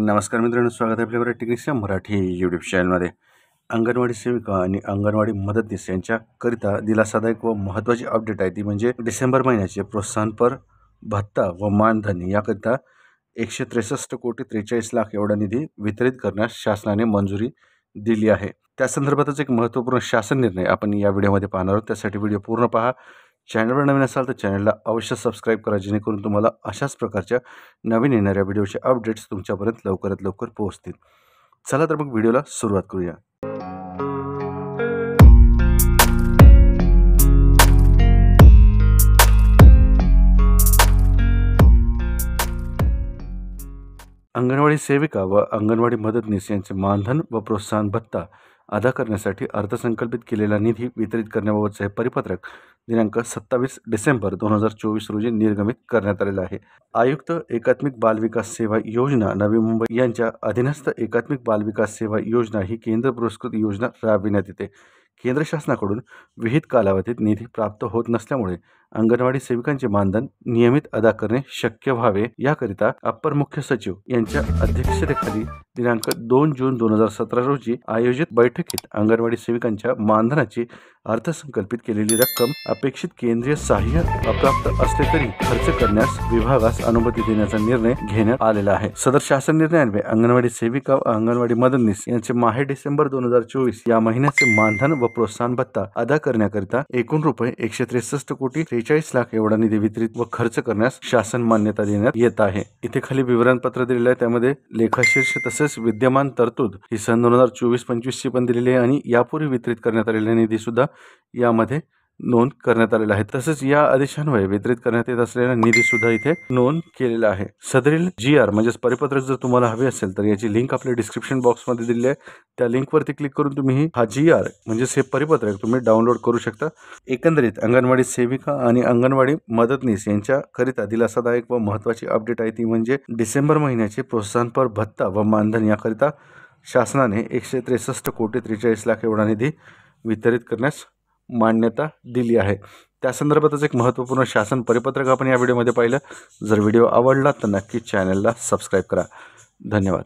नमस्कार मित्रांनो, स्वागत आहे आपल्या टेक्निक्सच्या मराठी यूट्यूब चॅनलमध्ये। अंगणवाडी सेविका आणि अंगणवाडी मदतनीस यांच्याकरिता दिलासादायक व महत्त्वाची अपडेट आहे ती म्हणजे डिसेंबर महिन्याचे प्रोत्साहनपर भत्ता व मानधन याकरिता 163,43,00,000 एवढा निधी वितरित करण्यास शासनाने मंजुरी दिली आहे। त्या संदर्भातच एक महत्त्वपूर्ण शासन निर्णय आपण या व्हिडिओमध्ये पाहणार आहोत। त्यासाठी व्हिडिओ पूर्ण पहा। चॅनलवर नवीन असाल तर चॅनलला अवश्य सबस्क्राईब करा, जेणेकरून तुम्हाला अशाच प्रकारच्या नवीन येणाऱ्या व्हिडिओचे अपडेट्स तुमच्यापर्यंत लवकरात लवकर पोहोचतील। चला तर मग व्हिडिओला सुरुवात करूया। अंगणवाडी सेविका व अंगणवाडी मदतनीस यांचे मानधन व प्रोत्साहन भत्ता अदा करण्यासाठी अर्थसंकल्पित केलेला निधी वितरित करण्याबाबतचे हे परिपत्रक दिनांक 27 डिसेंबर 2024 रोजी निर्गमित करण्यात आलेला आहे। आयुक्त एकात्मिक बाल विकास सेवा योजना नवी मुंबई यांच्या अधीनस्थ एकात्मिक बाल विकास सेवा योजना ही केंद्र पुरस्कृत योजना राबविण्यात येते। केंद्र शासनाकडून विहित कालावधीत निधी प्राप्त होत नसल्यामुळे अंगणवाडी सेविकांचे मानधन नियमित अदा करणे शक्य व्हावे याकरिता अप्पर मुख्य सचिव यांच्या अध्यक्षतेखाली दिनांक 2 जून 2017 रोजी आयोजित बैठकीत अंगणवाडी सेविकांच्या मानधनाची अर्थसंकल्पित केलेली रक्कम अपेक्षित केंद्रीय सहाय्य अप्राप्त असले तरी खर्च करण्यास विभागास अनुमती देण्याचा निर्णय घेण्यात आलेला आहे। सदर शासन निर्णयान्वये अंगणवाडी सेविका व अंगणवाडी मदतनीस यांचे माहे डिसेंबर 2024 या महिन्याचे मानधन व प्रोत्साहन भत्ता अदा करण्याकरिता एकूण रुपये 163,43,00,000 एवढा निधी वितरित व खर्च करण्यास शासन मान्यता देण्यात येत आहे। इथे खाली विवरणपत्र दिलेलं आहे, त्यामध्ये लेखाशीर्ष तसेच विद्यमान तरतूद ही सन 2024-25 ची पण दिलेली आहे आणि यापूर्वी वितरित करण्यात आलेला निधी सुद्धा यामध्ये नोंद करण्यात आलेला आहे। तसेच या आदेशान्वये वितरित करण्यात येत असलेला निधी सुद्धा इथे नोंद केलेला आहे। सदरील GR म्हणजे परिपत्रक जर तुम्हाला हवे असेल तर याची लिंक आपल्या डिस्क्रिप्शन बॉक्समध्ये दिलेली आहे। त्या लिंकवरती क्लिक करून तुम्ही हा GR म्हणजे हे परिपत्रक तुम्ही डाउनलोड करू शकता। एकंदरीत अंगणवाडी सेविका आणि अंगणवाडी मदतनीस यांच्याकरिता दिलासादायक व महत्त्वाची अपडेट आहे ती म्हणजे डिसेंबर महिन्याचे प्रोत्साहनपर भत्ता व मानधन याकरिता शासनाने 163,43,00,000 एवढा निधी वितरित करण्यास मान्यता दिली आहे। त्या संदर्भातच एक महत्त्वपूर्ण शासन परिपत्रक आपण या व्हिडिओमध्ये पाहिलं। जर व्हिडिओ आवडला तर नक्की चॅनलला सबस्क्राईब करा। धन्यवाद।